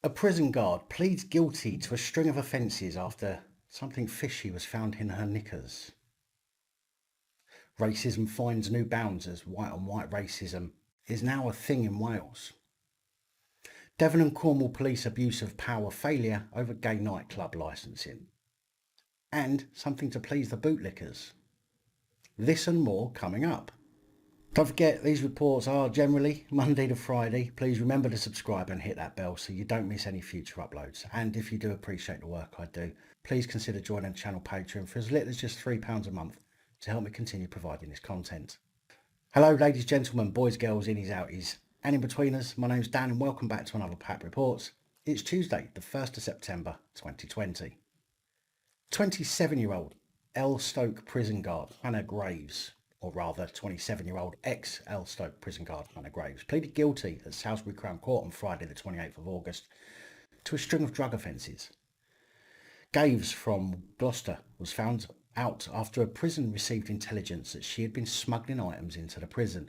A prison guard pleads guilty to a string of offences after something fishy was found in her knickers. Racism finds new bounds as white-on-white racism is now a thing in Wales. Devon and Cornwall police abuse of power failure over gay nightclub licensing. And something to please the bootlickers. This and more coming up. Don't forget, these reports are generally Monday to Friday. Please remember to subscribe and hit that bell so you don't miss any future uploads. And if you do appreciate the work I do, please consider joining the channel Patreon for as little as just £3 a month to help me continue providing this content. Hello ladies, gentlemen, boys, girls, innies, outies, and in betweeners. My name's Dan and welcome back to another PAP Reports. It's Tuesday, the 1st of September 2020. 27-year-old Erlestoke prison guard Hannah Graves, or rather 27-year-old ex-Erlestoke prison guard Hannah Graves, pleaded guilty at Salisbury Crown Court on Friday the 28th of August to a string of drug offences. Graves from Gloucester was found out after a prison received intelligence that she had been smuggling items into the prison.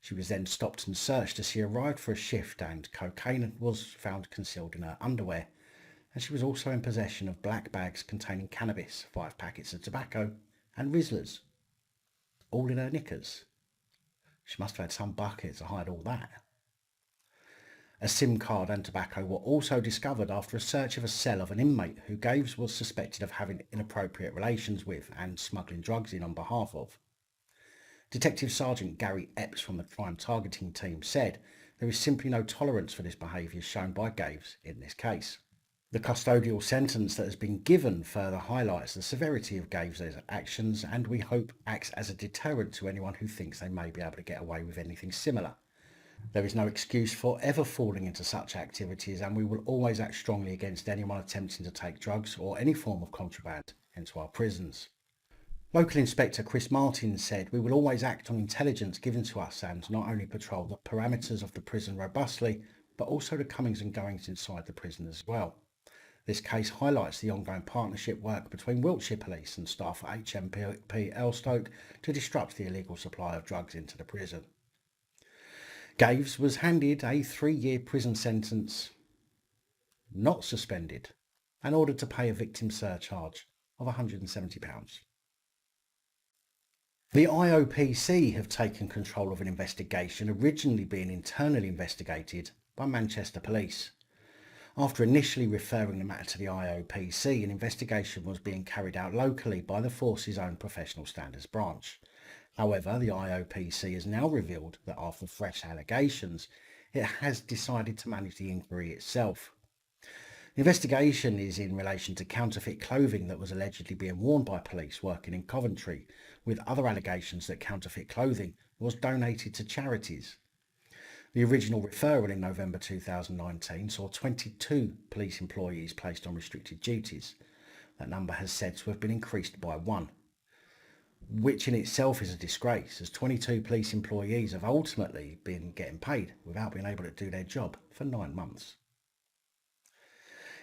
She was then stopped and searched as she arrived for a shift, and cocaine was found concealed in her underwear, and she was also in possession of black bags containing cannabis, 5 packets of tobacco and Rizzlers, all in her knickers. She must have had some bucket to hide all that. A SIM card and tobacco were also discovered after a search of a cell of an inmate who Graves was suspected of having inappropriate relations with and smuggling drugs in on behalf of. Detective Sergeant Gary Epps from the crime targeting team said there is simply no tolerance for this behaviour shown by Graves in this case. The custodial sentence that has been given further highlights the severity of Graves' actions and we hope acts as a deterrent to anyone who thinks they may be able to get away with anything similar. There is no excuse for ever falling into such activities, and we will always act strongly against anyone attempting to take drugs or any form of contraband into our prisons. Local Inspector Chris Martin said, "We will always act on intelligence given to us and not only patrol the parameters of the prison robustly, but also the comings and goings inside the prison as well. This case highlights the ongoing partnership work between Wiltshire Police and staff at HMP Erlestoke to disrupt the illegal supply of drugs into the prison." Graves was handed a 3-year prison sentence, not suspended, and ordered to pay a victim surcharge of £170. The IOPC have taken control of an investigation originally being internally investigated by Manchester Police. After initially referring the matter to the IOPC, an investigation was being carried out locally by the force's own professional standards branch. However, the IOPC has now revealed that after fresh allegations, it has decided to manage the inquiry itself. The investigation is in relation to counterfeit clothing that was allegedly being worn by police working in Coventry, with other allegations that counterfeit clothing was donated to charities. The original referral in November 2019 saw 22 police employees placed on restricted duties. That number has said to have been increased by 1. Which in itself is a disgrace, as 22 police employees have ultimately been getting paid without being able to do their job for 9 months.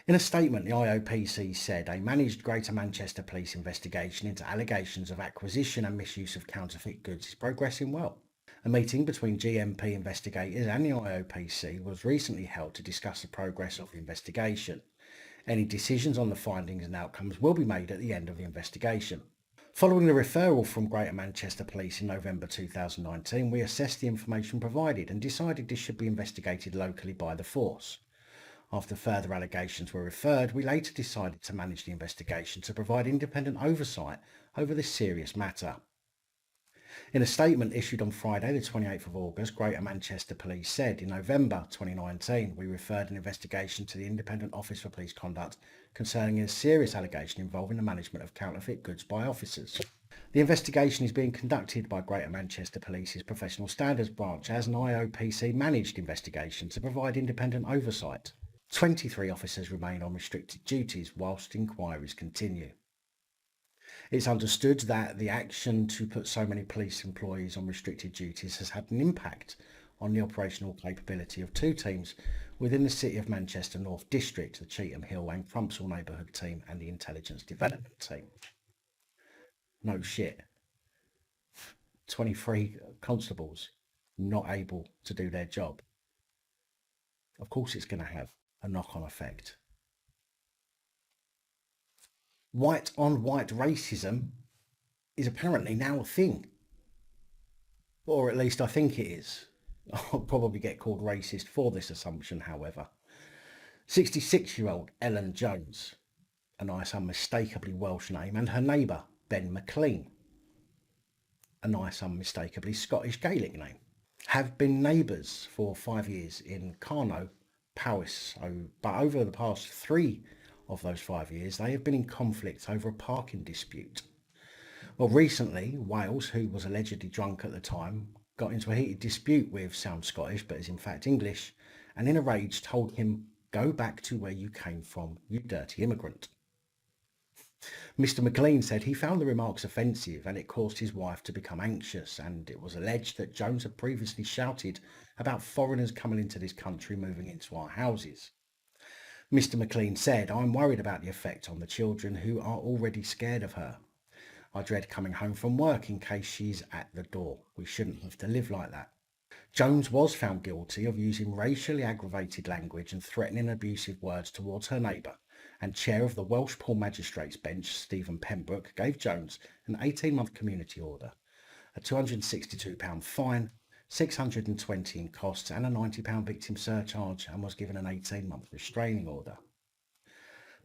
In a statement, the IOPC said a managed Greater Manchester Police investigation into allegations of acquisition and misuse of counterfeit goods is progressing well. A meeting between GMP investigators and the IOPC was recently held to discuss the progress of the investigation. Any decisions on the findings and outcomes will be made at the end of the investigation. Following the referral from Greater Manchester Police in November 2019, we assessed the information provided and decided this should be investigated locally by the force. After further allegations were referred, we later decided to manage the investigation to provide independent oversight over this serious matter. In a statement issued on Friday the 28th of August, Greater Manchester Police said, in November 2019 we referred an investigation to the Independent Office for Police Conduct concerning a serious allegation involving the management of counterfeit goods by officers. The investigation is being conducted by Greater Manchester Police's Professional Standards Branch as an IOPC managed investigation to provide independent oversight. 23 officers remain on restricted duties whilst inquiries continue. It's understood that the action to put so many police employees on restricted duties has had an impact on the operational capability of 2 teams within the City of Manchester North District, the Cheetham Hill and Crumpsall Neighbourhood Team and the Intelligence Development Team. No shit. 23 constables not able to do their job. Of course it's going to have a knock-on effect. White on white racism is apparently now a thing. Or at least I think it is. I'll probably get called racist for this assumption, however. 66-year-old Ellen Jones, a nice unmistakably Welsh name, and her neighbour, Ben McLean, a nice unmistakably Scottish Gaelic name, have been neighbours for 5 years in Carno, Powys, but over the past 3 of those 5 years they have been in conflict over a parking dispute. Well, recently, Wales, who was allegedly drunk at the time, got into a heated dispute with, sounds Scottish but is in fact English, and in a rage told him, "Go back to where you came from, you dirty immigrant." Mr. McLean said he found the remarks offensive and it caused his wife to become anxious, and it was alleged that Jones had previously shouted about foreigners coming into this country moving into our houses. Mr. McLean said, "I'm worried about the effect on the children who are already scared of her. I dread coming home from work in case she's at the door. We shouldn't have to live like that." Jones was found guilty of using racially aggravated language and threatening abusive words towards her neighbour, and Chair of the Welsh Poor Magistrates Bench, Stephen Pembroke, gave Jones an 18-month community order, a £262 fine, 620 in costs and a £90 victim surcharge, and was given an 18-month restraining order.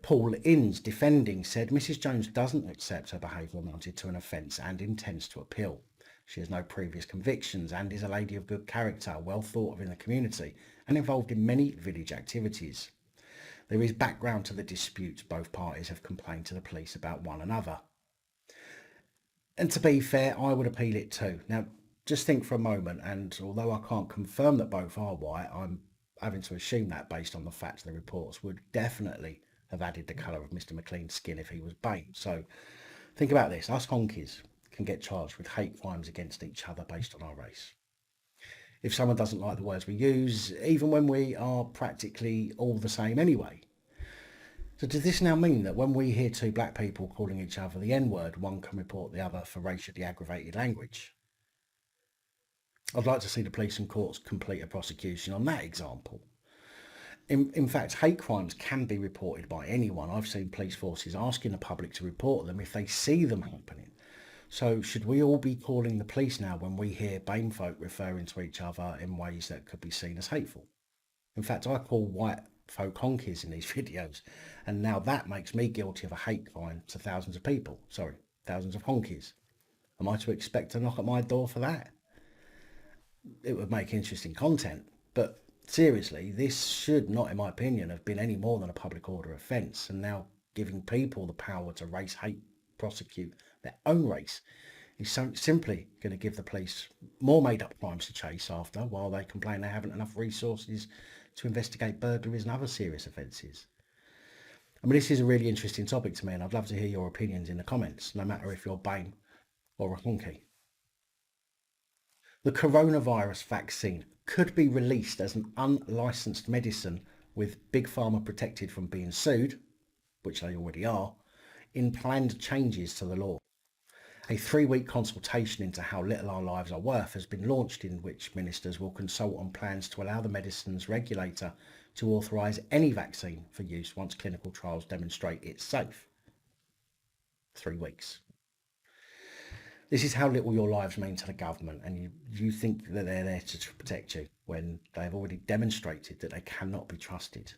Paul Innes, defending, said Mrs. Jones doesn't accept her behaviour amounted to an offence and intends to appeal. She has no previous convictions and is a lady of good character, well thought of in the community and involved in many village activities. There is background to the dispute. Both parties have complained to the police about one another. And to be fair, I would appeal it too. Now, just think for a moment, and although I can't confirm that both are white, I'm having to assume that based on the facts the reports would definitely have added the colour of Mr. McLean's skin if he was BAME. So think about this. Us honkies can get charged with hate crimes against each other based on our race. If someone doesn't like the words we use, even when we are practically all the same anyway. So does this now mean that when we hear two black people calling each other the N-word, one can report the other for racially aggravated language? I'd like to see the police and courts complete a prosecution on that example. In fact, hate crimes can be reported by anyone. I've seen police forces asking the public to report them if they see them happening. So should we all be calling the police now when we hear BAME folk referring to each other in ways that could be seen as hateful? In fact, I call white folk honkies in these videos, and now that makes me guilty of a hate crime to thousands of people. Sorry, thousands of honkies. Am I to expect a knock at my door for that? It would make interesting content, but seriously, this should not, in my opinion, have been any more than a public order offence, and now giving people the power to race hate prosecute their own race is simply going to give the police more made-up crimes to chase after while they complain they haven't enough resources to investigate burglaries and other serious offences. I mean, this is a really interesting topic to me, and I'd love to hear your opinions in the comments, no matter if you're BAME or a honky. The coronavirus vaccine could be released as an unlicensed medicine with Big Pharma protected from being sued, which they already are, in planned changes to the law. A 3-week consultation into how little our lives are worth has been launched, in which ministers will consult on plans to allow the medicines regulator to authorise any vaccine for use once clinical trials demonstrate it's safe. 3 weeks. This is how little your lives mean to the government, and you think that they're there to protect you when they've already demonstrated that they cannot be trusted.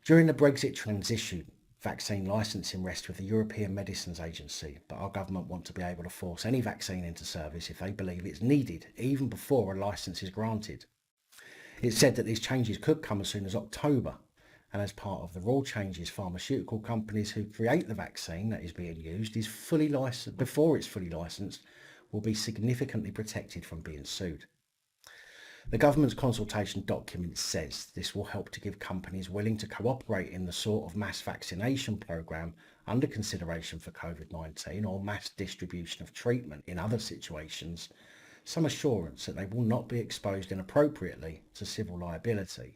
During the Brexit transition, vaccine licensing rests with the European Medicines Agency, but our government want to be able to force any vaccine into service if they believe it's needed, even before a licence is granted. It's said that these changes could come as soon as October, and as part of the rule changes, pharmaceutical companies who create the vaccine that is being used is fully licensed before it's fully licensed will be significantly protected from being sued. The government's consultation document says this will help to give companies willing to cooperate in the sort of mass vaccination programme under consideration for COVID-19 or mass distribution of treatment in other situations some assurance that they will not be exposed inappropriately to civil liability.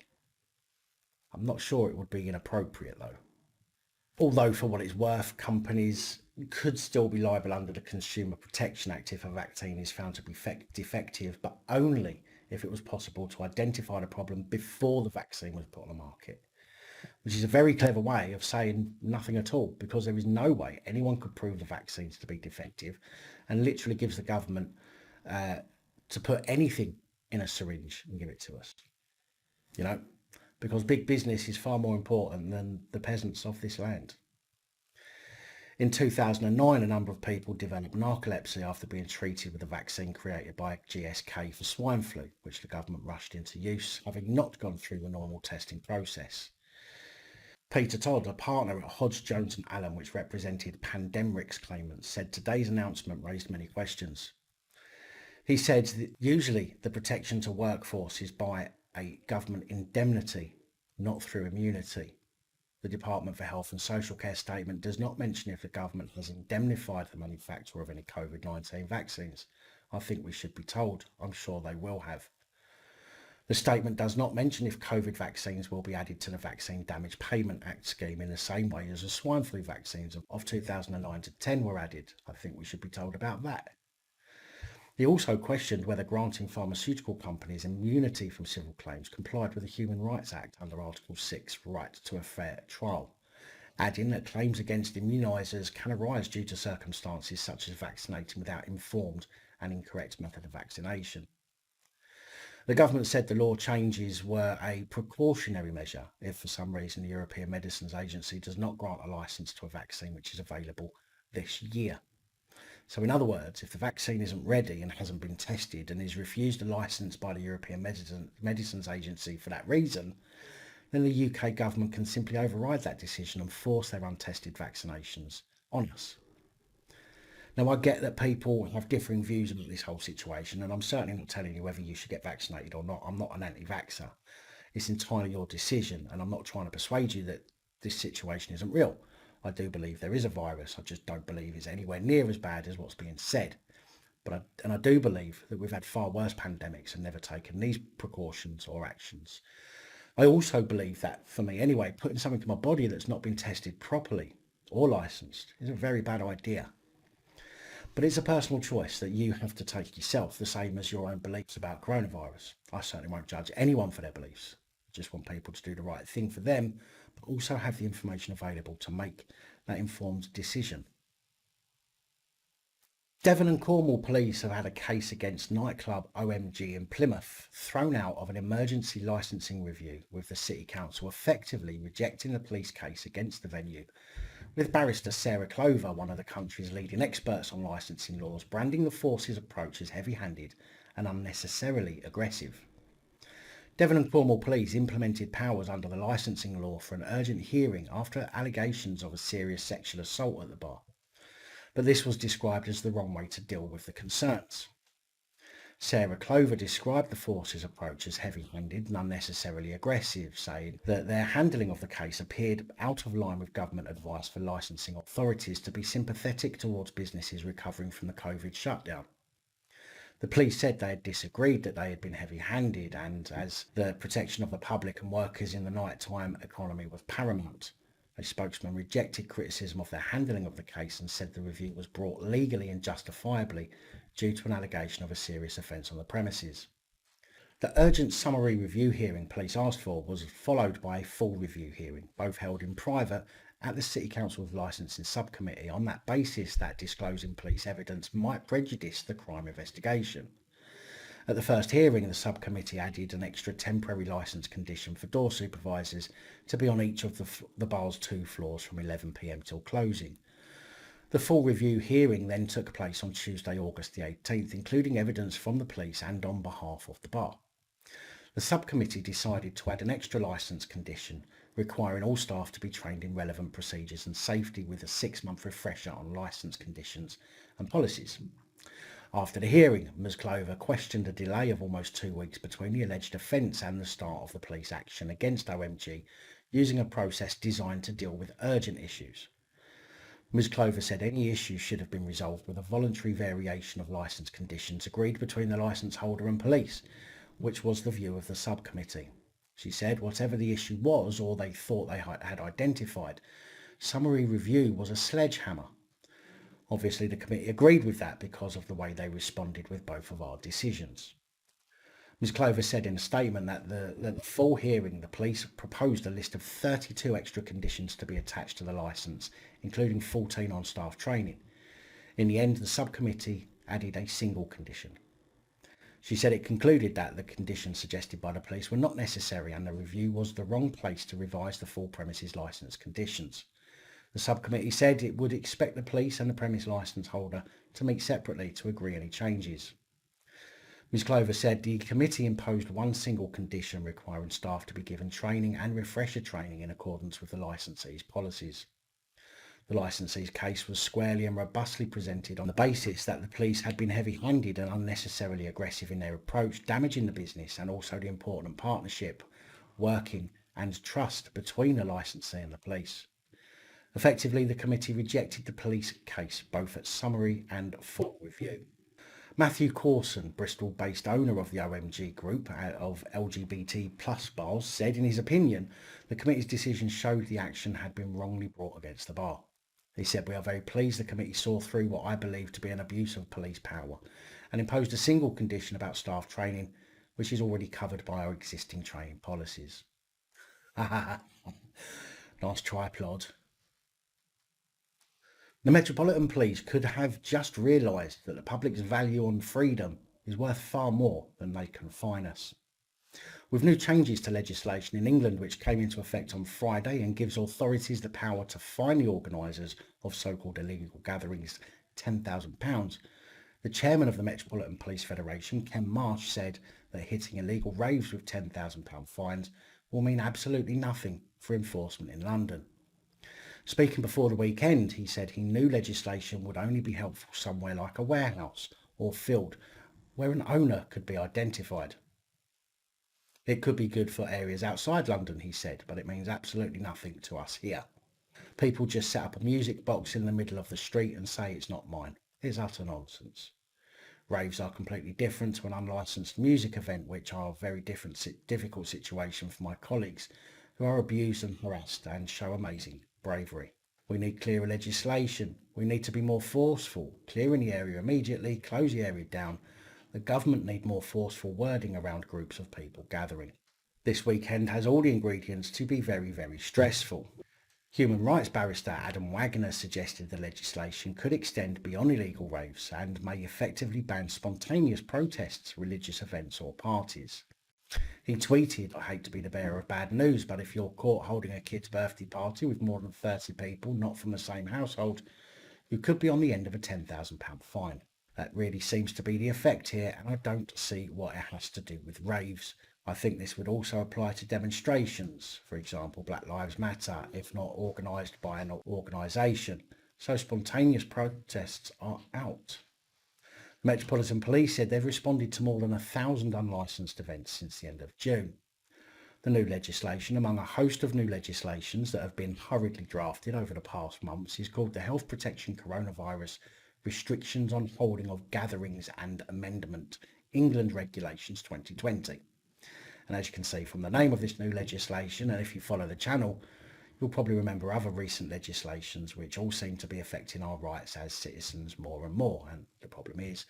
I'm not sure it would be inappropriate though. Although for what it's worth, companies could still be liable under the Consumer Protection Act if a vaccine is found to be defective, but only if it was possible to identify the problem before the vaccine was put on the market, which is a very clever way of saying nothing at all, because there is no way anyone could prove the vaccines to be defective, and literally gives the government to put anything in a syringe and give it to us, you know, because big business is far more important than the peasants of this land. In 2009, a number of people developed narcolepsy after being treated with a vaccine created by GSK for swine flu, which the government rushed into use, having not gone through the normal testing process. Peter Todd, a partner at Hodge, Jones and Allen, which represented Pandemrix claimants, said today's announcement raised many questions. He said that usually the protection to workforce is by a government indemnity, not through immunity. The Department for Health and Social Care statement does not mention if the government has indemnified the manufacturer of any COVID-19 vaccines. I think we should be told. I'm sure they will have. The statement does not mention if COVID vaccines will be added to the Vaccine Damage Payment Act scheme in the same way as the swine flu vaccines of 2009 to 10 were added. I think we should be told about that. He also questioned whether granting pharmaceutical companies immunity from civil claims complied with the Human Rights Act under Article 6, right to a fair trial, adding that claims against immunisers can arise due to circumstances such as vaccinating without informed and incorrect method of vaccination. The government said the law changes were a precautionary measure if for some reason the European Medicines Agency does not grant a licence to a vaccine which is available this year. So in other words, if the vaccine isn't ready and hasn't been tested and is refused a licence by the European Medicines Agency for that reason, then the UK government can simply override that decision and force their untested vaccinations on us. Now, I get that people have differing views about this whole situation, and I'm certainly not telling you whether you should get vaccinated or not. I'm not an anti-vaxxer. It's entirely your decision, and I'm not trying to persuade you that this situation isn't real. I do believe there is a virus. I just don't believe it's anywhere near as bad as what's being said. I do believe that we've had far worse pandemics and never taken these precautions or actions. I also believe that, for me anyway, putting something to my body that's not been tested properly or licensed is a very bad idea. But it's a personal choice that you have to take yourself, the same as your own beliefs about coronavirus. I certainly won't judge anyone for their beliefs. I just want people to do the right thing for them, but also have the information available to make that informed decision. Devon and Cornwall police have had a case against nightclub OMG in Plymouth thrown out of an emergency licensing review, with the City Council effectively rejecting the police case against the venue, with barrister Sarah Clover, one of the country's leading experts on licensing laws, branding the force's approach as heavy-handed and unnecessarily aggressive. Devon and Cornwall police implemented powers under the licensing law for an urgent hearing after allegations of a serious sexual assault at the bar, but this was described as the wrong way to deal with the concerns. Sarah Clover described the force's approach as heavy-handed and unnecessarily aggressive, saying that their handling of the case appeared out of line with government advice for licensing authorities to be sympathetic towards businesses recovering from the COVID shutdown. The police said they had disagreed that they had been heavy-handed, and as the protection of the public and workers in the nighttime economy was paramount. A spokesman rejected criticism of their handling of the case and said the review was brought legally and justifiably due to an allegation of a serious offence on the premises. The urgent summary review hearing police asked for was followed by a full review hearing, both held in private at the City Council's licensing subcommittee, on that basis that disclosing police evidence might prejudice the crime investigation. At the first hearing, the subcommittee added an extra temporary licence condition for door supervisors to be on each of the bar's 2 floors from 11 p.m. till closing. The full review hearing then took place on Tuesday, August the 18th, including evidence from the police and on behalf of the bar. The subcommittee decided to add an extra licence condition requiring all staff to be trained in relevant procedures and safety, with a 6-month refresher on licence conditions and policies. After the hearing, Ms Clover questioned a delay of almost 2 weeks between the alleged offence and the start of the police action against OMG, using a process designed to deal with urgent issues. Ms Clover said any issues should have been resolved with a voluntary variation of licence conditions agreed between the licence holder and police, which was the view of the subcommittee. She said whatever the issue was, or they thought they had identified, summary review was a sledgehammer. Obviously the committee agreed with that because of the way they responded with both of our decisions. Ms Clover said in a statement that the full hearing, the police proposed a list of 32 extra conditions to be attached to the licence, including 14 on staff training. In the end, the subcommittee added a single condition. She said it concluded that the conditions suggested by the police were not necessary and the review was the wrong place to revise the full premises licence conditions. The subcommittee said it would expect the police and the premise licence holder to meet separately to agree any changes. Ms Clover said the committee imposed one single condition requiring staff to be given training and refresher training in accordance with the licensee's policies. The licensee's case was squarely and robustly presented on the basis that the police had been heavy-handed and unnecessarily aggressive in their approach, damaging the business and also the important partnership, working and trust between the licensee and the police. Effectively, the committee rejected the police case both at summary and full review. Matthew Corson, Bristol-based owner of the OMG group of LGBT plus bars, said in his opinion the committee's decision showed the action had been wrongly brought against the bar. He said, "We are very pleased the committee saw through what I believe to be an abuse of police power and imposed a single condition about staff training, which is already covered by our existing training policies." Nice try, Plod. The Metropolitan Police could have just realised that the public's value on freedom is worth far more than they can fine us. With new changes to legislation in England which came into effect on Friday and gives authorities the power to fine the organisers of so-called illegal gatherings £10,000, the chairman of the Metropolitan Police Federation, Ken Marsh, said that hitting illegal raves with £10,000 fines will mean absolutely nothing for enforcement in London. Speaking before the weekend, he said he knew legislation would only be helpful somewhere like a warehouse or field where an owner could be identified. It could be good for areas outside London, he said, but it means absolutely nothing to us here. People just set up a music box in the middle of the street and say it's not mine. It's utter nonsense. Raves are completely different to an unlicensed music event, which are a very difficult situation for my colleagues who are abused and harassed and show amazing bravery. We need clearer legislation. We need to be more forceful, clearing the area immediately, close the area down. The government need more forceful wording around groups of people gathering. This weekend has all the ingredients to be very, very stressful. Human rights barrister Adam Wagner suggested the legislation could extend beyond illegal raves and may effectively ban spontaneous protests, religious events or parties. He tweeted, "I hate to be the bearer of bad news, but if you're caught holding a kid's birthday party with more than 30 people not from the same household, you could be on the end of a £10,000 fine." That really seems to be the effect here, and I don't see what it has to do with raves. I think this would also apply to demonstrations, for example Black Lives Matter, if not organised by an organisation. So spontaneous protests are out. The Metropolitan Police said they've responded to more than 1,000 unlicensed events since the end of June. The new legislation, among a host of new legislations that have been hurriedly drafted over the past months, is called the Health Protection Coronavirus Restrictions on Holding of Gatherings and Amendment, England Regulations 2020. And as you can see from the name of this new legislation, and if you follow the channel, you'll probably remember other recent legislations which all seem to be affecting our rights as citizens more and more. And the problem is,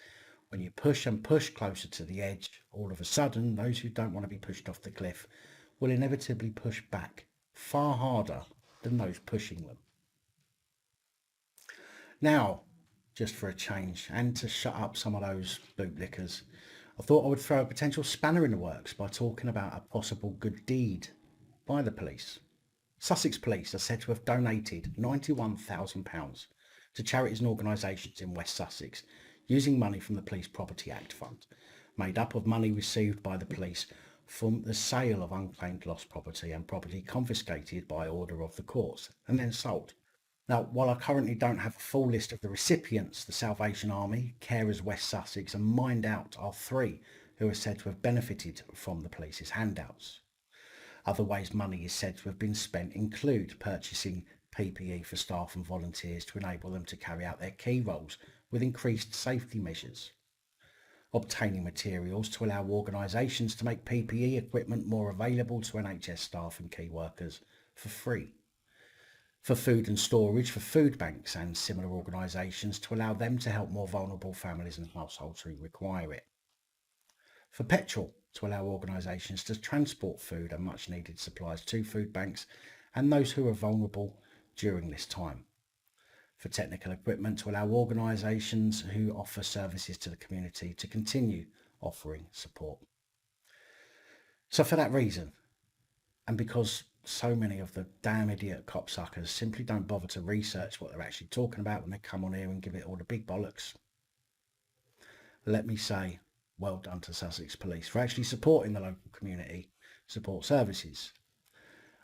when you push and push closer to the edge, all of a sudden, those who don't want to be pushed off the cliff will inevitably push back far harder than those pushing them. Now, just for a change, and to shut up some of those bootlickers, I thought I would throw a potential spanner in the works by talking about a possible good deed by the police. Sussex Police are said to have donated £91,000 to charities and organisations in West Sussex using money from the Police Property Act fund, made up of money received by the police from the sale of unclaimed lost property and property confiscated by order of the courts and then sold. Now, while I currently don't have a full list of the recipients, the Salvation Army, Carers West Sussex and Mind Out are three who are said to have benefited from the police's handouts. Other ways money is said to have been spent include purchasing PPE for staff and volunteers to enable them to carry out their key roles with increased safety measures, obtaining materials to allow organisations to make PPE equipment more available to NHS staff and key workers for free, for food and storage for food banks and similar organisations to allow them to help more vulnerable families and households who require it, for petrol to allow organisations to transport food and much needed supplies to food banks and those who are vulnerable during this time. For technical equipment to allow organisations who offer services to the community to continue offering support. So for that reason, and because so many of the damn idiot copsuckers simply don't bother to research what they're actually talking about when they come on here and give it all the big bollocks, let me say well done to Sussex Police for actually supporting the local community support services.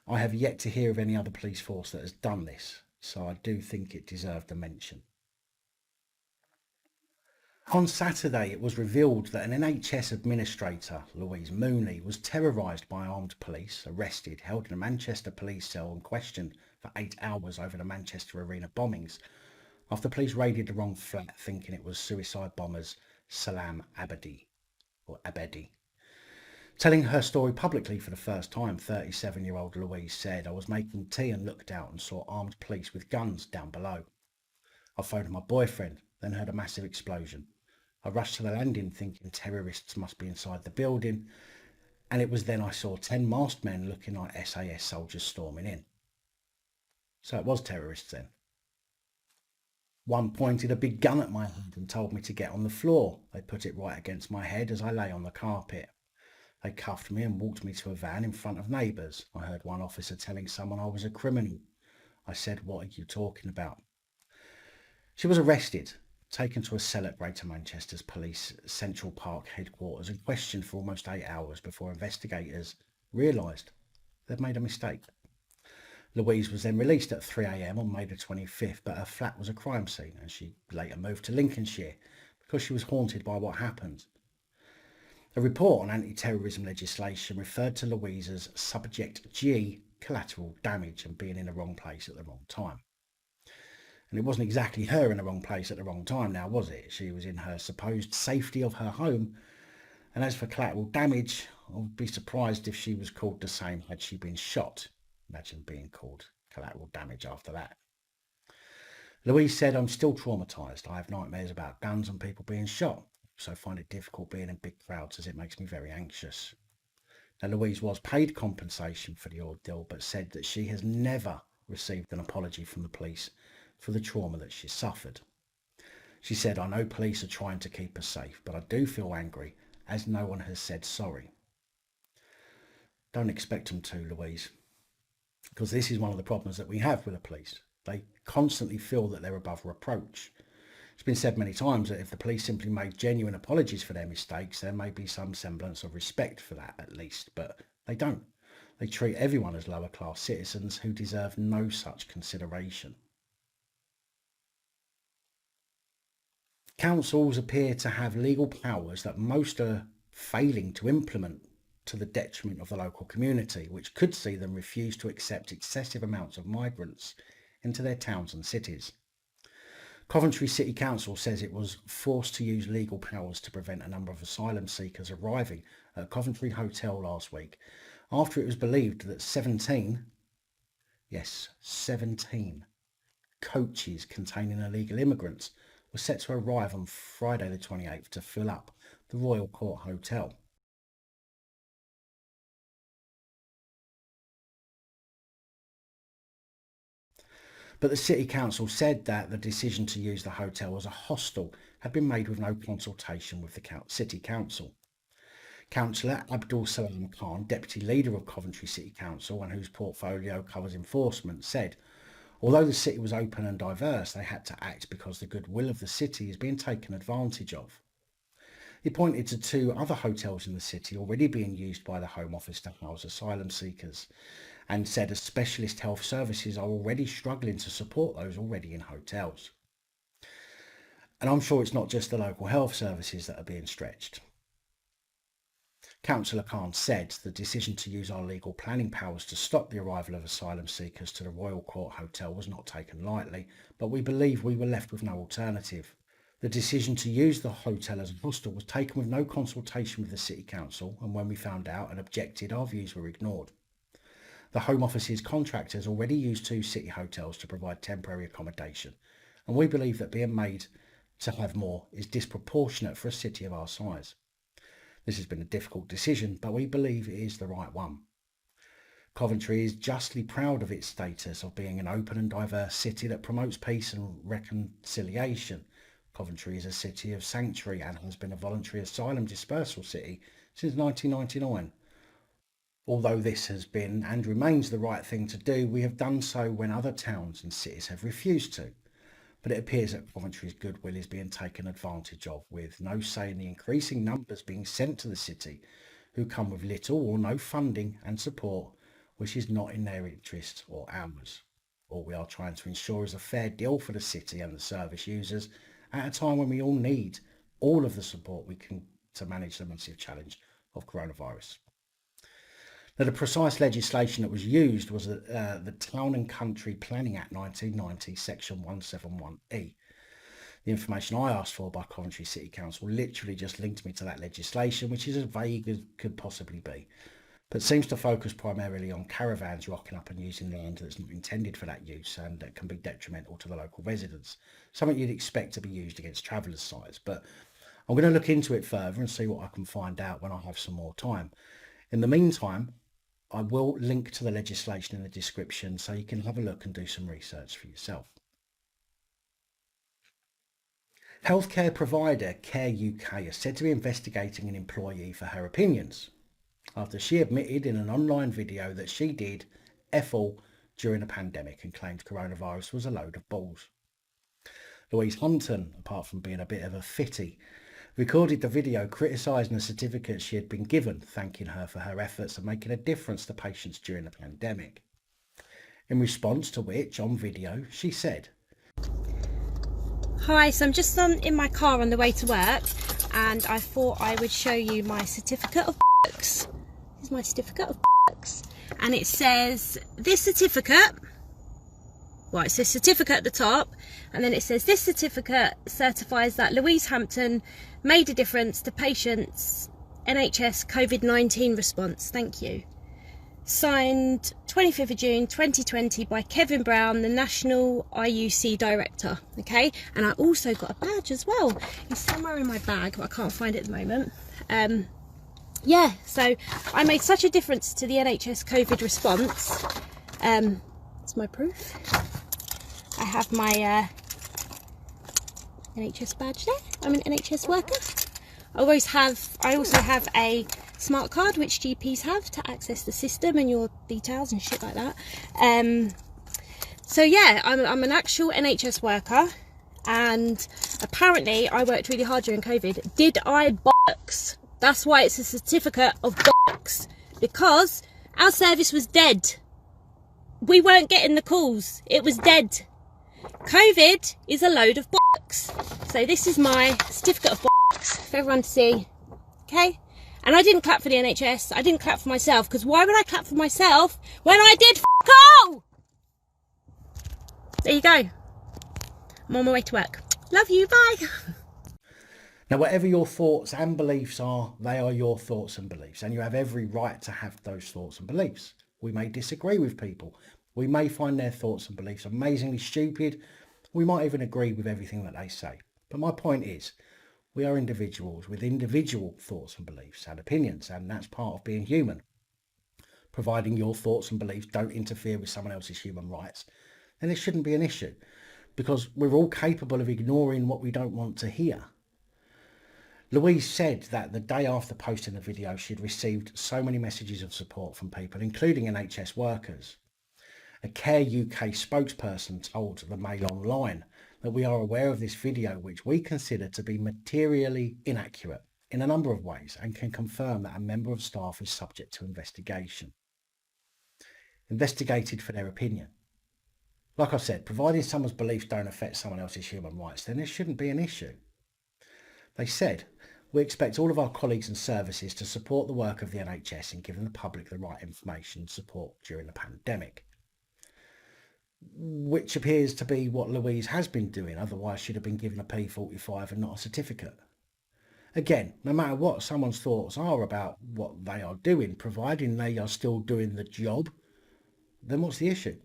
I have yet to hear of any other police force that has done this, so I do think it deserved a mention. On Saturday, it was revealed that an NHS administrator, Louise Mooney, was terrorised by armed police, arrested, held in a Manchester police cell and questioned for 8 hours over the Manchester Arena bombings after police raided the wrong flat thinking it was suicide bombers Salam Abedi. Telling her story publicly for the first time, 37-year-old Louise said, "I was making tea and looked out and saw armed police with guns down below. I phoned my boyfriend, then heard a massive explosion. I rushed to the landing thinking terrorists must be inside the building, and it was then I saw 10 masked men looking like SAS soldiers storming in." So it was terrorists then. One pointed a big gun at my head and told me to get on the floor. They put it right against my head as I lay on the carpet. They cuffed me and walked me to a van in front of neighbours. I heard one officer telling someone I was a criminal. I said, "What are you talking about?" She was arrested, taken to a cell at Greater Manchester's Police Central Park headquarters and questioned for almost 8 hours before investigators realised they'd made a mistake. Louise was then released at 3 a.m. on May the 25th, but her flat was a crime scene and she later moved to Lincolnshire because she was haunted by what happened. A report on anti-terrorism legislation referred to Louise as Subject G, collateral damage, and being in the wrong place at the wrong time. And it wasn't exactly her in the wrong place at the wrong time now, was it? She was in her supposed safety of her home. And as for collateral damage, I would be surprised if she was called the same had she been shot. Imagine being called collateral damage after that. Louise said, "I'm still traumatised. I have nightmares about guns and people being shot. So I find it difficult being in big crowds as it makes me very anxious." Now, Louise was paid compensation for the ordeal, but said that she has never received an apology from the police for the trauma that she suffered. She said, "I know police are trying to keep us safe, but I do feel angry as no one has said sorry." Don't expect them to, Louise, because this is one of the problems that we have with the police. They constantly feel that they're above reproach. It's been said many times that if the police simply made genuine apologies for their mistakes, there may be some semblance of respect for that at least, but they don't. They treat everyone as lower class citizens who deserve no such consideration. Councils appear to have legal powers that most are failing to implement to the detriment of the local community, which could see them refuse to accept excessive amounts of migrants into their towns and cities. Coventry City Council says it was forced to use legal powers to prevent a number of asylum seekers arriving at Coventry Hotel last week after it was believed that 17 coaches containing illegal immigrants were set to arrive on Friday the 28th to fill up the Royal Court Hotel. But the City Council said that the decision to use the hotel as a hostel had been made with no consultation with the City Council. Councillor Abdul Salam Khan, Deputy Leader of Coventry City Council and whose portfolio covers enforcement, said, although the city was open and diverse, they had to act because the goodwill of the city is being taken advantage of. He pointed to 2 other hotels in the city already being used by the Home Office to house asylum seekers, and said as specialist health services are already struggling to support those already in hotels. And I'm sure it's not just the local health services that are being stretched. Councillor Khan said the decision to use our legal planning powers to stop the arrival of asylum seekers to the Royal Court Hotel was not taken lightly, but we believe we were left with no alternative. The decision to use the hotel as a hostel was taken with no consultation with the City Council, and when we found out and objected, our views were ignored. The Home Office's contractors already use 2 city hotels to provide temporary accommodation, and we believe that being made to have more is disproportionate for a city of our size. This has been a difficult decision, but we believe it is the right one. Coventry is justly proud of its status of being an open and diverse city that promotes peace and reconciliation. Coventry is a city of sanctuary and has been a voluntary asylum dispersal city since 1999. Although this has been and remains the right thing to do, we have done so when other towns and cities have refused to. But it appears that Coventry's goodwill is being taken advantage of, with no say in the increasing numbers being sent to the city who come with little or no funding and support, which is not in their interest or ours. All we are trying to ensure is a fair deal for the city and the service users at a time when we all need all of the support we can to manage the massive challenge of coronavirus. Now, the precise legislation that was used was the Town and Country Planning Act 1990, section 171E. The information I asked for by Coventry City Council literally just linked me to that legislation, which is as vague as could possibly be, but seems to focus primarily on caravans rocking up and using land that's not intended for that use and that can be detrimental to the local residents, something you'd expect to be used against travellers' sites. But I'm going to look into it further and see what I can find out when I have some more time. In the meantime, I will link to the legislation in the description so you can have a look and do some research for yourself. Healthcare provider Care UK is said to be investigating an employee for her opinions after she admitted in an online video that she did F all during a pandemic and claimed coronavirus was a load of balls. Louise Hampton, apart from being a bit of a fitty, recorded the video criticising the certificate she had been given, thanking her for her efforts and making a difference to patients during the pandemic. In response to which, on video, she said, "Hi, so I'm just in my car on the way to work and I thought I would show you my certificate of books. This is my certificate of books. And it says, this certificate, well, it says certificate at the top, and then it says this certificate certifies that Louise Hampton made a difference to patients' NHS COVID-19 response. Thank you. Signed 25th of June 2020 by Kevin Brown, the National IUC Director." Okay, and I also got a badge as well. It's somewhere in my bag, but I can't find it at the moment. Yeah, so I made such a difference to the NHS COVID response. It's my proof. I have my NHS badge there. I'm an NHS worker. I also have a smart card which GPs have to access the system and your details and shit like that. So yeah, I'm an actual NHS worker, and apparently I worked really hard during COVID. Did I bollocks? That's why it's a certificate of bollocks, because our service was dead. We weren't getting the calls. It was dead. COVID is a load of bollocks. So this is my certificate of bollocks for everyone to see. Okay? And I didn't clap for the NHS. I didn't clap for myself, because why would I clap for myself when I did f*** all? There you go. I'm on my way to work. Love you. Bye. now, whatever your thoughts and beliefs are, they are your thoughts and beliefs, and you have every right to have those thoughts and beliefs. We may disagree with people. We may find their thoughts and beliefs amazingly stupid. We might even agree with everything that they say. But my point is, we are individuals with individual thoughts and beliefs and opinions, and that's part of being human. Providing your thoughts and beliefs don't interfere with someone else's human rights, then it shouldn't be an issue, because we're all capable of ignoring what we don't want to hear. Louise said that the day after posting the video, she'd received so many messages of support from people, including NHS workers. A Care UK spokesperson told the Mail Online that we are aware of this video, which we consider to be materially inaccurate in a number of ways, and can confirm that a member of staff is subject to investigation. Investigated for their opinion. Like I said, providing someone's beliefs don't affect someone else's human rights, then there shouldn't be an issue. They said, "We expect all of our colleagues and services to support the work of the NHS in giving the public the right information and support during the pandemic." Which appears to be what Louise has been doing, otherwise she'd have been given a P45 and not a certificate. Again, no matter what someone's thoughts are about what they are doing, providing they are still doing the job, then what's the issue?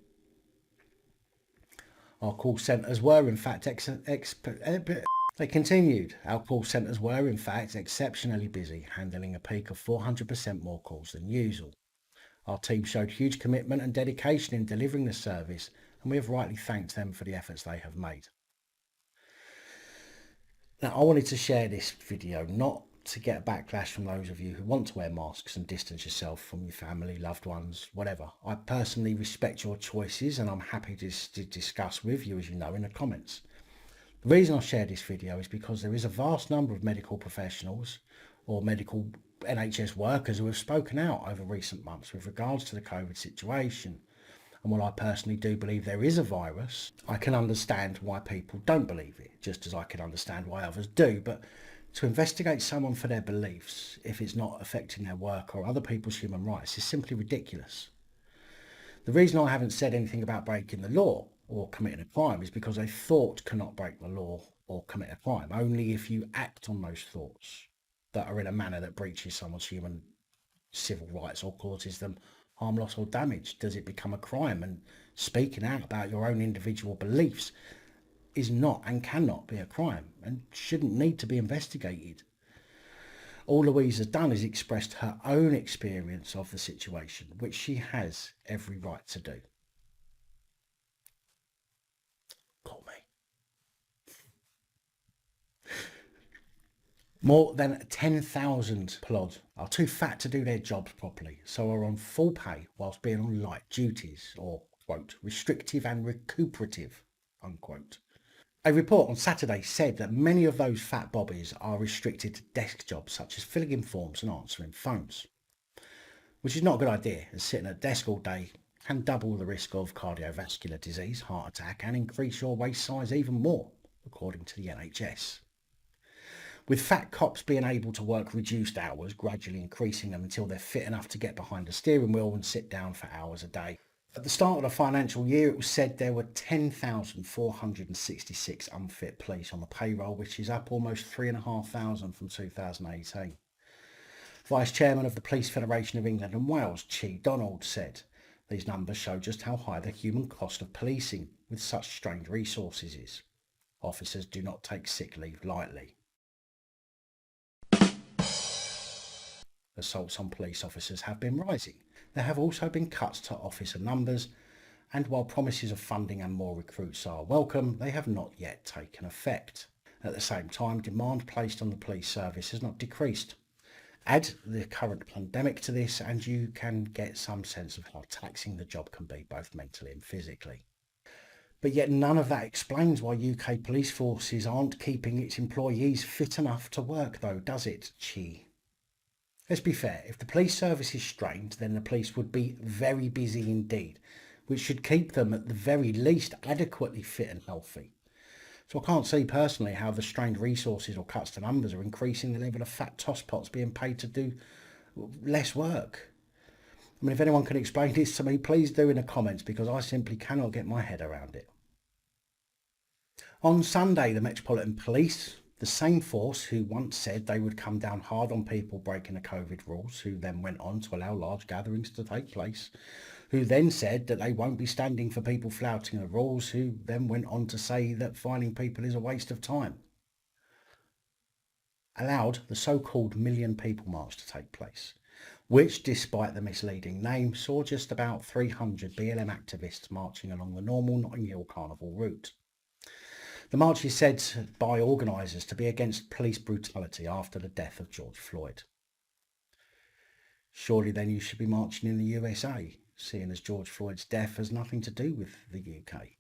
Our call centres were in fact They continued, our call centres were in fact exceptionally busy, handling a peak of 400% more calls than usual. Our team showed huge commitment and dedication in delivering the service, and we have rightly thanked them for the efforts they have made. Now, I wanted to share this video not to get a backlash from those of you who want to wear masks and distance yourself from your family, loved ones, whatever. I personally respect your choices, and I'm happy to discuss with you, as you know, in the comments. The reason I share this video is because there is a vast number of medical professionals or medical NHS workers who have spoken out over recent months with regards to the COVID situation. And while I personally do believe there is a virus, I can understand why people don't believe it, just as I can understand why others do. But to investigate someone for their beliefs, if it's not affecting their work or other people's human rights, is simply ridiculous. The reason I haven't said anything about breaking the law or committing a crime is because a thought cannot break the law or commit a crime, only if you act on those thoughts that are in a manner that breaches someone's human civil rights or causes them harm, loss or damage. Does it become a crime? And speaking out about your own individual beliefs is not and cannot be a crime and shouldn't need to be investigated. All Louise has done is expressed her own experience of the situation, which she has every right to do. Call me. More than 10,000 plod are too fat to do their jobs properly, so are on full pay whilst being on light duties, or, quote, restrictive and recuperative, unquote. A report on Saturday said that many of those fat bobbies are restricted to desk jobs such as filling in forms and answering phones, which is not a good idea, as sitting at a desk all day can double the risk of cardiovascular disease, heart attack, and increase your waist size even more, according to the NHS. With fat cops being able to work reduced hours, gradually increasing them until they're fit enough to get behind the steering wheel and sit down for hours a day. At the start of the financial year, it was said there were 10,466 unfit police on the payroll, which is up almost 3,500 from 2018. Vice Chairman of the Police Federation of England and Wales, Chi Donald, said, "These numbers show just how high the human cost of policing with such strained resources is. Officers do not take sick leave lightly." Assaults on police officers have been rising. There have also been cuts to officer numbers, and while promises of funding and more recruits are welcome, they have not yet taken effect. At the same time, demand placed on the police service has not decreased. Add the current pandemic to this and you can get some sense of how taxing the job can be, both mentally and physically. But yet none of that explains why UK police forces aren't keeping its employees fit enough to work though, does it, Chi? Let's be fair, if the police service is strained, then the police would be very busy indeed, which should keep them at the very least adequately fit and healthy. So I can't see personally how the strained resources or cuts to numbers are increasing the level of fat tosspots being paid to do less work. I mean, if anyone can explain this to me, please do in the comments, because I simply cannot get my head around it. On Sunday, the Metropolitan Police, the same force who once said they would come down hard on people breaking the COVID rules, who then went on to allow large gatherings to take place, who then said that they won't be standing for people flouting the rules, who then went on to say that fining people is a waste of time, allowed the so-called Million People March to take place, which, despite the misleading name, saw just about 300 BLM activists marching along the normal Notting Hill Carnival route. The march is said by organisers to be against police brutality after the death of George Floyd. Surely then you should be marching in the USA, seeing as George Floyd's death has nothing to do with the UK.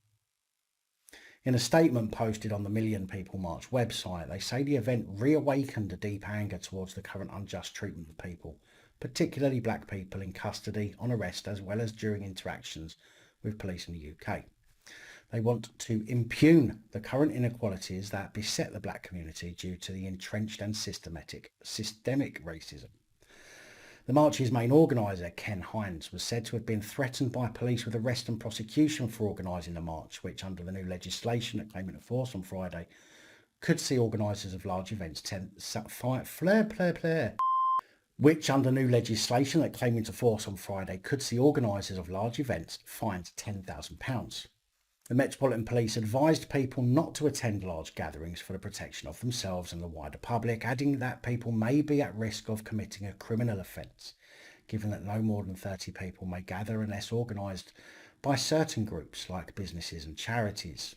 In a statement posted on the Million People March website, they say the event reawakened a deep anger towards the current unjust treatment of people, particularly black people in custody, on arrest, as well as during interactions with police in the UK. They want to impugn the current inequalities that beset the black community due to the entrenched and systemic racism. The march's main organiser, Ken Hines, was said to have been threatened by police with arrest and prosecution for organising the march, which, under the new legislation that came into force on Friday, could see organisers of large events which, under new legislation that came into force on Friday, could see organisers of large events fined £10,000. The Metropolitan Police advised people not to attend large gatherings for the protection of themselves and the wider public, adding that people may be at risk of committing a criminal offence, given that no more than 30 people may gather unless organised by certain groups like businesses and charities.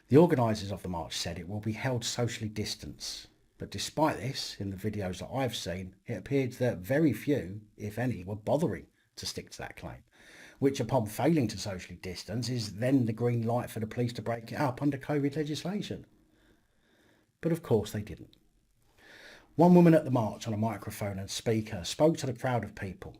The organisers of the march said it will be held socially distanced, but despite this, in the videos that I've seen, it appeared that very few, if any, were bothering to stick to that claim, which upon failing to socially distance is then the green light for the police to break it up under COVID legislation. But of course they didn't. One woman at the march on a microphone and speaker spoke to the crowd of people,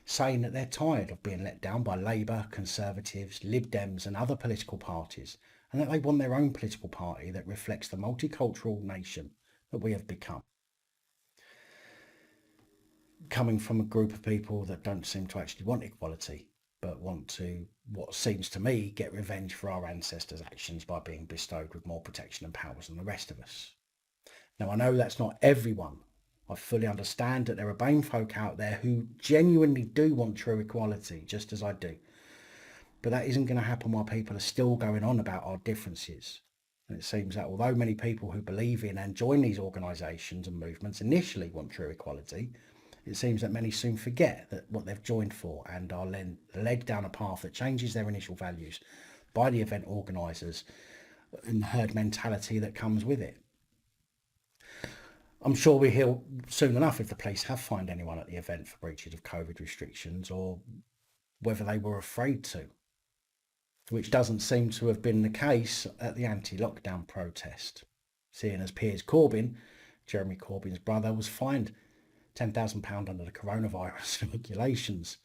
saying that they're tired of being let down by Labour, Conservatives, Lib Dems and other political parties, and that they want their own political party that reflects the multicultural nation that we have become. Coming from a group of people that don't seem to actually want equality, but want to, what seems to me, get revenge for our ancestors' actions by being bestowed with more protection and powers than the rest of us. Now, I know that's not everyone. I fully understand that there are BAME folk out there who genuinely do want true equality, just as I do. But that isn't going to happen while people are still going on about our differences. And it seems that although many people who believe in and join these organisations and movements initially want true equality, it seems that many soon forget that what they've joined for and are led down a path that changes their initial values by the event organisers and the herd mentality that comes with it. I'm sure we'll hear soon enough if the police have fined anyone at the event for breaches of COVID restrictions or whether they were afraid to, which doesn't seem to have been the case at the anti-lockdown protest, seeing as Piers Corbyn, Jeremy Corbyn's brother, was fined £10,000 under the coronavirus regulations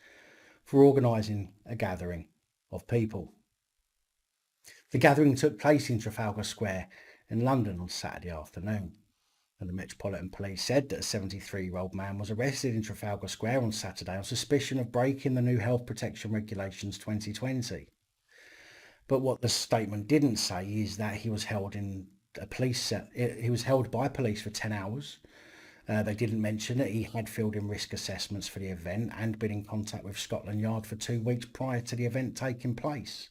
for organising a gathering of people. The gathering took place in Trafalgar Square in London on Saturday afternoon, and the Metropolitan Police said that a 73-year-old man was arrested in Trafalgar Square on Saturday on suspicion of breaking the new Health Protection Regulations 2020. But what the statement didn't say is that he was held in a police set. He was held by police for 10 hours. They didn't mention that he had filled in risk assessments for the event and been in contact with Scotland Yard for 2 weeks prior to the event taking place.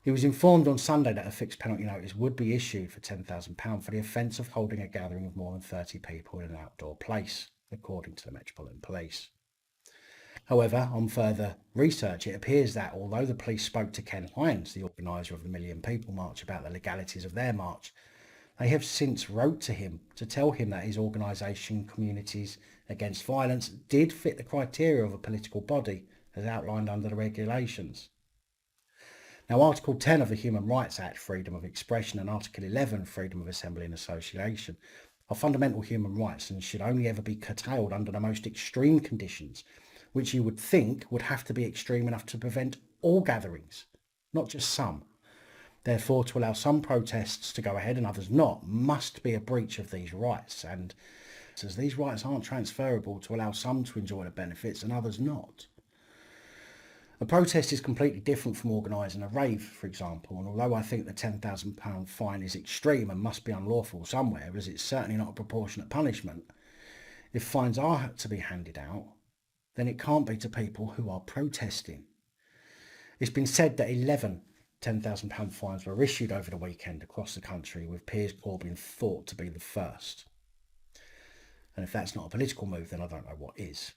He was informed on Sunday that a fixed penalty notice would be issued for £10,000 for the offence of holding a gathering of more than 30 people in an outdoor place, according to the Metropolitan Police. However, on further research, it appears that although the police spoke to Ken Hines, the organiser of the Million People March, about the legalities of their march, they have since wrote to him to tell him that his organisation, Communities Against Violence, did fit the criteria of a political body as outlined under the regulations. Now, Article 10 of the Human Rights Act, freedom of expression, and Article 11, freedom of assembly and association, are fundamental human rights and should only ever be curtailed under the most extreme conditions, which you would think would have to be extreme enough to prevent all gatherings, not just some. Therefore, to allow some protests to go ahead and others not must be a breach of these rights, and as these rights aren't transferable to allow some to enjoy the benefits and others not. A protest is completely different from organising a rave, for example, and although I think the £10,000 fine is extreme and must be unlawful somewhere, as it's certainly not a proportionate punishment, if fines are to be handed out, then it can't be to people who are protesting. It's been said that 11 £10,000 fines were issued over the weekend across the country, with Piers Corbyn thought to be the first. And if that's not a political move, then I don't know what is.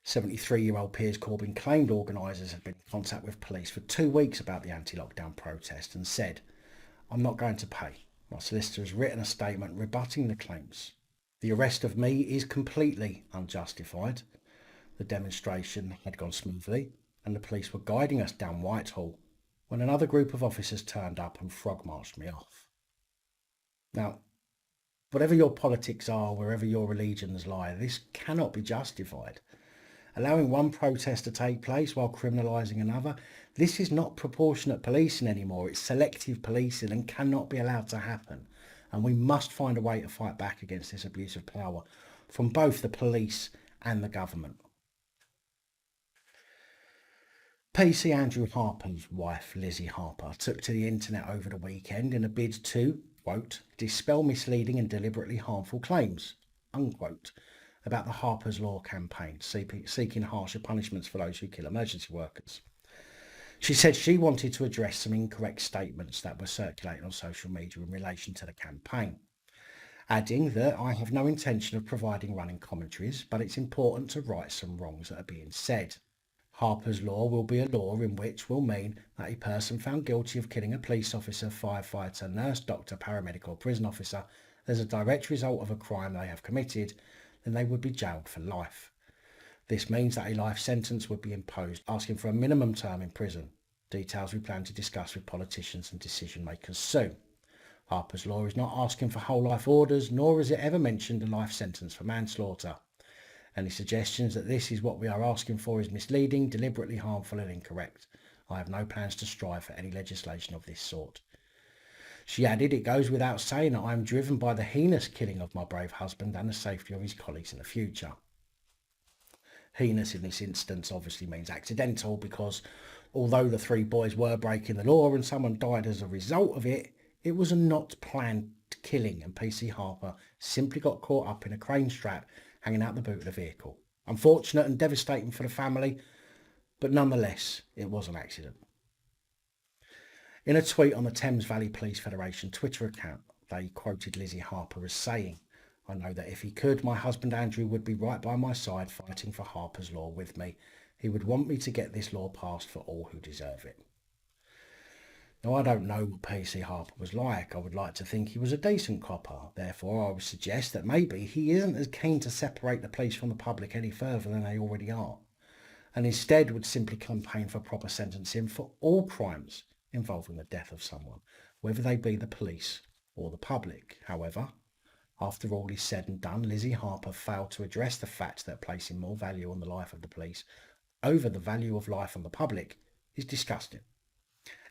73-year-old Piers Corbyn claimed organisers had been in contact with police for 2 weeks about the anti-lockdown protest and said, "I'm not going to pay. My solicitor has written a statement rebutting the claims. The arrest of me is completely unjustified. The demonstration had gone smoothly and the police were guiding us down Whitehall when another group of officers turned up and frog-marched me off." Now, whatever your politics are, wherever your religions lie, this cannot be justified. Allowing one protest to take place while criminalising another, this is not proportionate policing anymore. It's selective policing and cannot be allowed to happen. And we must find a way to fight back against this abuse of power from both the police and the government. PC Andrew Harper's wife, Lizzie Harper, took to the internet over the weekend in a bid to, quote, dispel misleading and deliberately harmful claims, unquote, about the Harper's Law campaign, seeking harsher punishments for those who kill emergency workers. She said she wanted to address some incorrect statements that were circulating on social media in relation to the campaign, adding that I have no intention of providing running commentaries, but it's important to right some wrongs that are being said. Harper's Law will be a law in which will mean that a person found guilty of killing a police officer, firefighter, nurse, doctor, paramedic or prison officer as a direct result of a crime they have committed, then they would be jailed for life. This means that a life sentence would be imposed, asking for a minimum term in prison. Details we plan to discuss with politicians and decision makers soon. Harper's Law is not asking for whole life orders, nor has it ever mentioned a life sentence for manslaughter. Any suggestions that this is what we are asking for is misleading, deliberately harmful and incorrect. I have no plans to strive for any legislation of this sort. She added, it goes without saying that I am driven by the heinous killing of my brave husband and the safety of his colleagues in the future. Heinous in this instance obviously means accidental, because although the 3 boys were breaking the law and someone died as a result of it, it was a not planned killing, and PC Harper simply got caught up in a crane strap hanging out the boot of the vehicle. Unfortunate and devastating for the family, but nonetheless, it was an accident. In a tweet on the Thames Valley Police Federation Twitter account, they quoted Lizzie Harper as saying, I know that if he could, my husband Andrew would be right by my side fighting for Harper's Law with me. He would want me to get this law passed for all who deserve it. Now, I don't know what PC Harper was like. I would like to think he was a decent copper. Therefore, I would suggest that maybe he isn't as keen to separate the police from the public any further than they already are, and instead would simply campaign for proper sentencing for all crimes involving the death of someone, whether they be the police or the public. However, after all is said and done, Lizzie Harper failed to address the fact that placing more value on the life of the police over the value of life on the public is disgusting.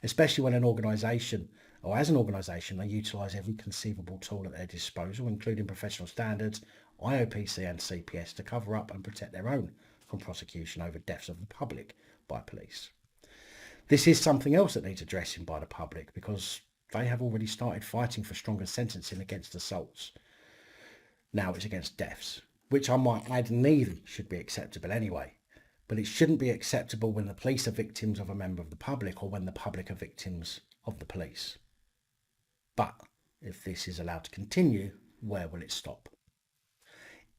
Especially when an organisation, or as an organisation, they utilise every conceivable tool at their disposal, including professional standards, IOPC and CPS, to cover up and protect their own from prosecution over deaths of the public by police. This is something else that needs addressing by the public, because they have already started fighting for stronger sentencing against assaults. Now it's against deaths, which I might add neither should be acceptable anyway. But it shouldn't be acceptable when the police are victims of a member of the public, or when the public are victims of the police. But if this is allowed to continue, where will it stop?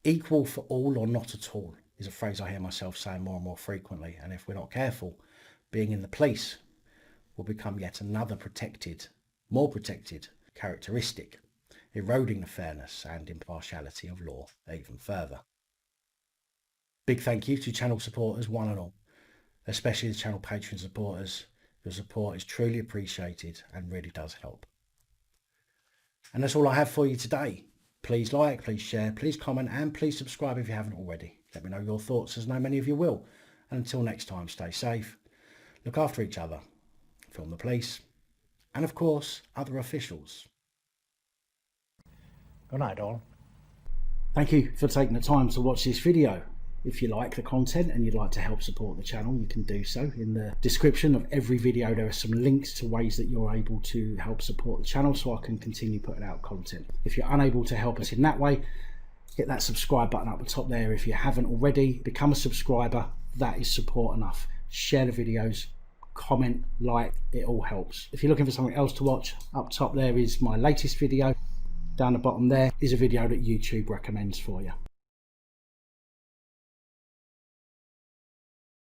Equal for all or not at all is a phrase I hear myself saying more and more frequently, and if we're not careful, being in the police will become yet another more protected characteristic, eroding the fairness and impartiality of law even further. Big thank you to channel supporters, one and all, especially the channel Patreon supporters. Your support is truly appreciated and really does help. And that's all I have for you today. Please like, please share, please comment and please subscribe if you haven't already. Let me know your thoughts, as I know many of you will. And until next time, stay safe, look after each other, film the police, and of course, other officials. Good night, all. Thank you for taking the time to watch this video. If you like the content and you'd like to help support the channel, you can do so. In the description of every video there are some links to ways that you're able to help support the channel so I can continue putting out content. If you're unable to help us in that way, hit that subscribe button up the top there. If you haven't already, become a subscriber. That is support enough. Share the videos, comment, like, it all helps. If you're looking for something else to watch, up top there is my latest video. Down the bottom there is a video that YouTube recommends for you.